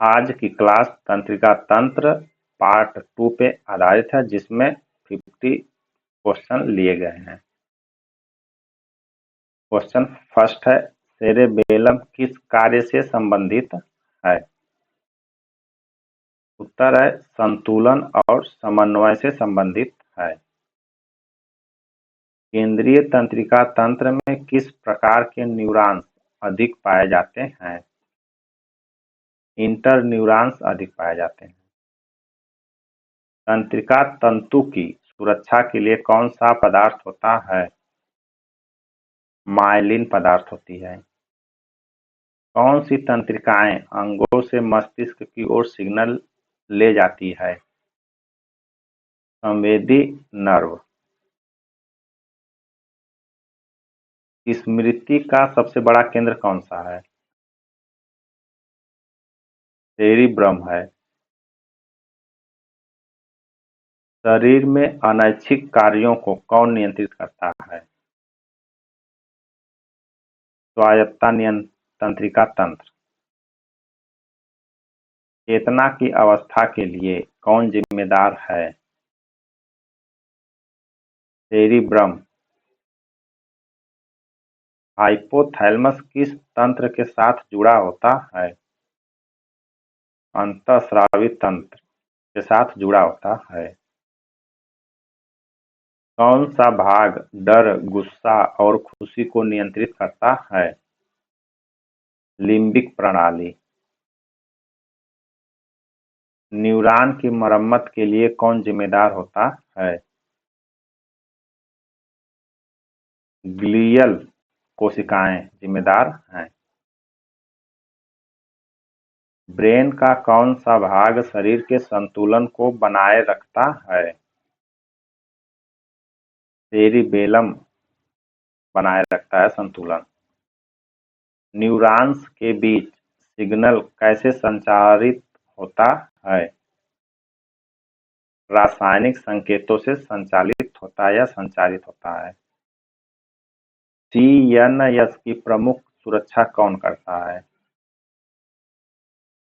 आज की क्लास तंत्रिका तंत्र पार्ट 2 पे आधारित है, जिसमें 50 क्वेश्चन लिए गए हैं। क्वेश्चन फर्स्ट है, सेरेबेलम किस कार्य से संबंधित है? उत्तर है संतुलन और समन्वय से संबंधित है। केंद्रीय तंत्रिका तंत्र में किस प्रकार के न्यूरॉन्स अधिक पाए जाते हैं? इंटर न्यूरॉन्स अधिक पाए जाते हैं। तंत्रिका तंतु की सुरक्षा के लिए कौन सा पदार्थ होता है? माइलिन पदार्थ होती है। कौन सी तंत्रिकाएं अंगों से मस्तिष्क की ओर सिग्नल ले जाती है? संवेदी नर्व। स्मृति का सबसे बड़ा केंद्र कौन सा है? सेरिब्रम है। शरीर में अनैच्छिक कार्यों को कौन नियंत्रित करता है? स्वायत्तता तंत्रिका तंत्र। चेतना की अवस्था के लिए कौन जिम्मेदार है? सेरिब्रम। हाइपोथैलेमस किस तंत्र के साथ जुड़ा होता है? अंतःस्रावी तंत्र के साथ जुड़ा होता है। कौन सा भाग डर, गुस्सा और खुशी को नियंत्रित करता है? लिम्बिक प्रणाली। न्यूरॉन की मरम्मत के लिए कौन जिम्मेदार होता है? ग्लियल कोशिकाएं जिम्मेदार हैं। ब्रेन का कौन सा भाग शरीर के संतुलन को बनाए रखता है? सेरिबेलम बनाए रखता है संतुलन। न्यूरॉन्स के बीच सिग्नल कैसे संचारित होता है? रासायनिक संकेतों से संचालित होता है या संचारित होता है। CNS की प्रमुख सुरक्षा कौन करता है?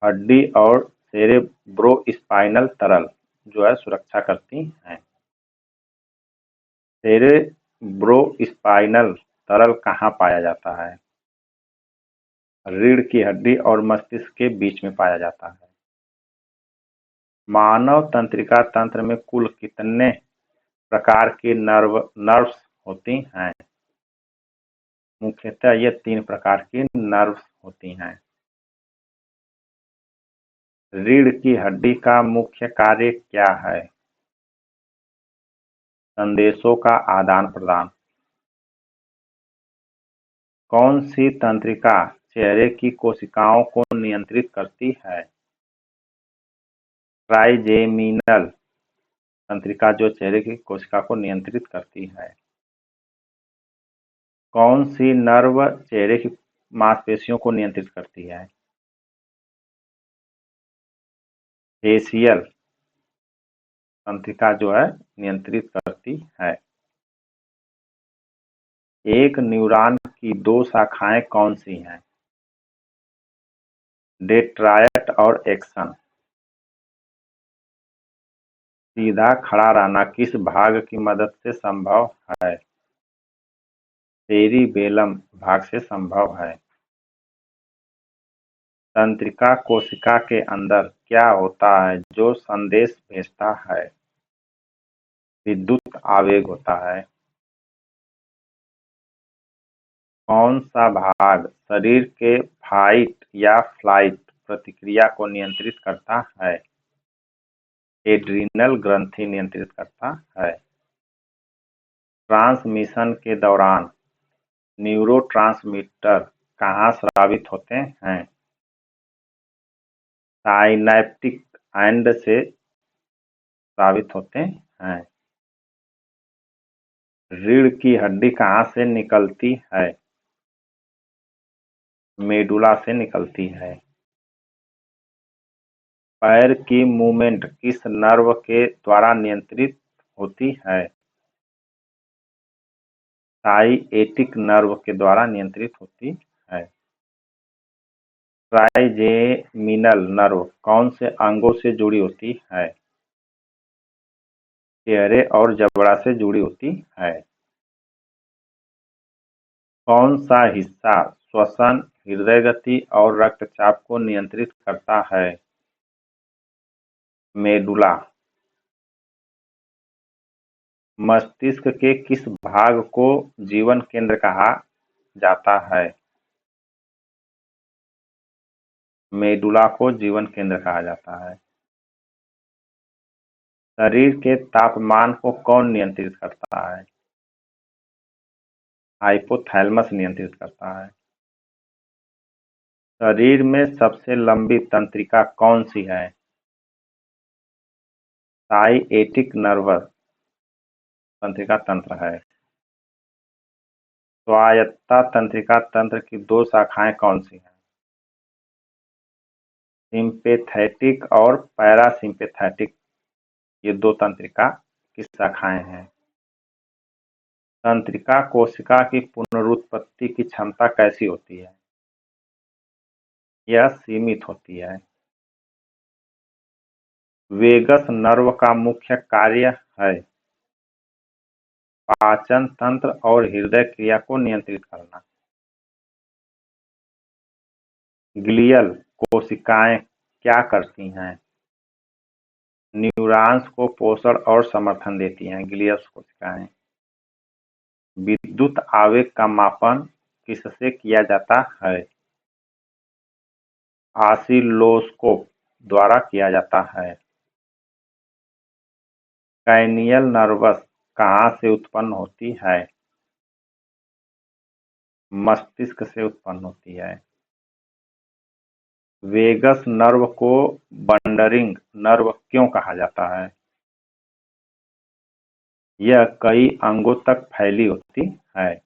हड्डी और सेरेब्रोस्पाइनल तरल जो है सुरक्षा करती हैं। सेरेब्रोस्पाइनल तरल कहाँ पाया जाता है? रीढ़ की हड्डी और मस्तिष्क के बीच में पाया जाता है। मानव तंत्रिका तंत्र में कुल कितने प्रकार की नर्व्स होती हैं? मुख्यतः ये 3 प्रकार की नर्व्स होती हैं। रीढ़ की हड्डी का मुख्य कार्य क्या है? संदेशों का आदान प्रदान। कौन सी तंत्रिका चेहरे की कोशिकाओं को नियंत्रित करती है? ट्राइजेमिनल तंत्रिका जो चेहरे की कोशिका को नियंत्रित करती है। कौन सी नर्व चेहरे की मांसपेशियों को नियंत्रित करती है? फेशियल तंत्रिका जो है नियंत्रित करती है। एक न्यूरॉन की 2 शाखाएं कौन सी हैं? डेट्रायट और एक्सन। सीधा खड़ा रहना किस भाग की मदद से संभव है? सेरिबेलम भाग से संभव है। तंत्रिका कोशिका के अंदर क्या होता है जो संदेश भेजता है? विद्युत आवेग होता है। कौन सा भाग शरीर के फाइट या फ्लाइट प्रतिक्रिया को नियंत्रित करता है? एड्रिनल ग्रंथि नियंत्रित करता है। ट्रांसमिशन के दौरान न्यूरोट्रांसमीटर कहाँ स्रावित होते हैं? साइनैप्टिक एंड से स्रावित होते हैं। रीढ़ की हड्डी कहाँ से निकलती है? मेडुला से निकलती है। पैर की मूवमेंट किस नर्व के द्वारा नियंत्रित होती है? साइएटिक नर्व के द्वारा नियंत्रित होती है। ट्राइजेमिनल नर्व कौन से अंगों से जुड़ी होती है? चेहरे और जबड़ा से जुड़ी होती है। कौन सा हिस्सा श्वसन, हृदय गति और रक्तचाप को नियंत्रित करता है? मेडुला। मस्तिष्क के किस भाग को जीवन केंद्र कहा जाता है? मेडुला को जीवन केंद्र कहा जाता है। शरीर के तापमान को कौन नियंत्रित करता है? हाइपोथैलेमस नियंत्रित करता है। शरीर में सबसे लंबी तंत्रिका कौन सी है? साइएटिक नर्वस तंत्रिका तंत्र है। स्वायत्तता तंत्रिका तंत्र की दो शाखाएं कौन सी हैं? सिंपेथेटिक और पैरासिम्पेथेटिक, ये दो तंत्रिका की शाखाएं हैं। तंत्रिका कोशिका की पुनरुत्पत्ति की क्षमता कैसी होती है? यह सीमित होती है। वेगस नर्व का मुख्य कार्य है पाचन तंत्र और हृदय क्रिया को नियंत्रित करना। ग्लियल कोशिकाएं क्या करती हैं? न्यूरॉन्स को पोषण और समर्थन देती हैं ग्लियल कोशिकाएं। विद्युत आवेग का मापन किससे किया जाता है? ऑसिलोस्कोप द्वारा किया जाता है। कैनियल नर्वस कहाँ से उत्पन्न होती है? मस्तिष्क से उत्पन्न होती है। वेगस नर्व को बंडरिंग नर्व क्यों कहा जाता है? यह कई अंगों तक फैली होती है।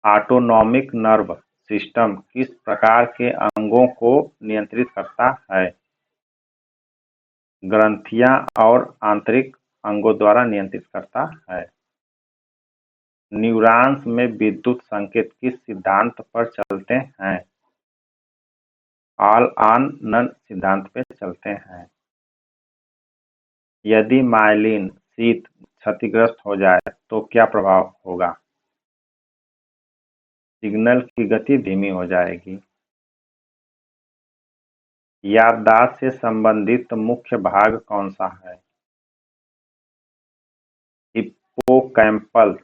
ऑटोनॉमिक नर्व सिस्टम किस प्रकार के अंगों को नियंत्रित करता है? ग्रंथियां और आंतरिक अंगों द्वारा नियंत्रित करता है। न्यूरॉन्स में विद्युत संकेत किस सिद्धांत पर चलते हैं? ऑल ऑन नन सिद्धांत पे चलते हैं। यदि माइलिन शीथ क्षतिग्रस्त हो जाए तो क्या प्रभाव होगा? सिग्नल की गति धीमी हो जाएगी। याददाश्त से संबंधित मुख्य भाग कौन सा है? हिप्पोकैम्पस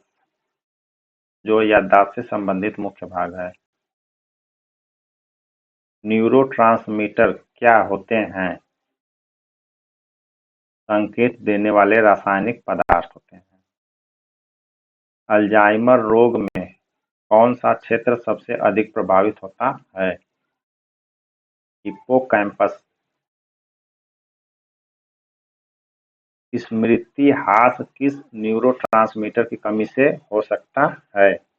जो याददाश्त से संबंधित मुख्य भाग है। न्यूरोट्रांसमीटर क्या होते हैं? संकेत देने वाले रासायनिक पदार्थ होते हैं। अल्जाइमर रोग में कौन सा क्षेत्र सबसे अधिक प्रभावित होता है? हिप्पोकैम्पस। स्मृति ह्रास किस न्यूरोट्रांसमीटर की कमी से हो सकता है?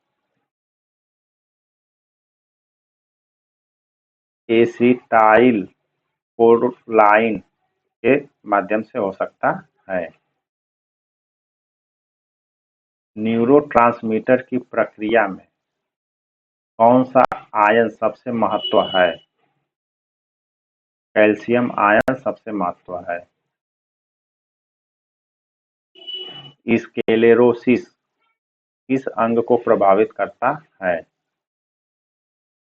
एसिटाइल कोलाइन के माध्यम से हो सकता है। न्यूरोट्रांसमीटर की प्रक्रिया में कौन सा आयन सबसे महत्व है? कैल्शियम आयन सबसे महत्व है। स्क्लेरोसिस किस अंग को प्रभावित करता है?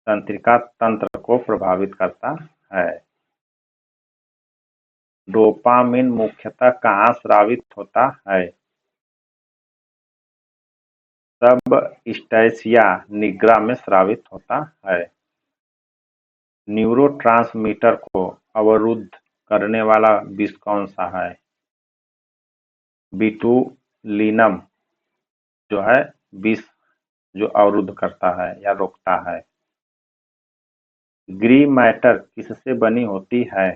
तंत्रिका तंत्र को प्रभावित करता है। डोपामिन मुख्यतः कहाँ स्रावित होता है? सबस्टैशिया निग्रा में स्रावित होता है। न्यूरोट्रांसमीटर को अवरुद्ध करने वाला विष कौन सा है? बोटुलिनम जो है विष जो अवरुद्ध करता है या रोकता है। ग्री मैटर किससे बनी होती है?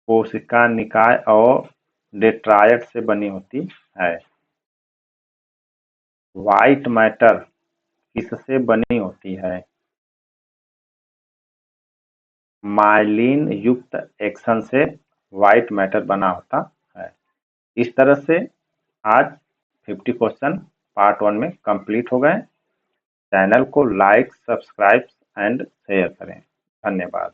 कोशिका निकाय और डेट्रायट से बनी होती है। व्हाइट मैटर किससे बनी होती है? माइलिन युक्त एक्सन से व्हाइट मैटर बना होता है। इस तरह से आज 50 क्वेश्चन पार्ट 1 में कंप्लीट हो गए। चैनल को लाइक, सब्सक्राइब एंड शेयर करें। धन्यवाद।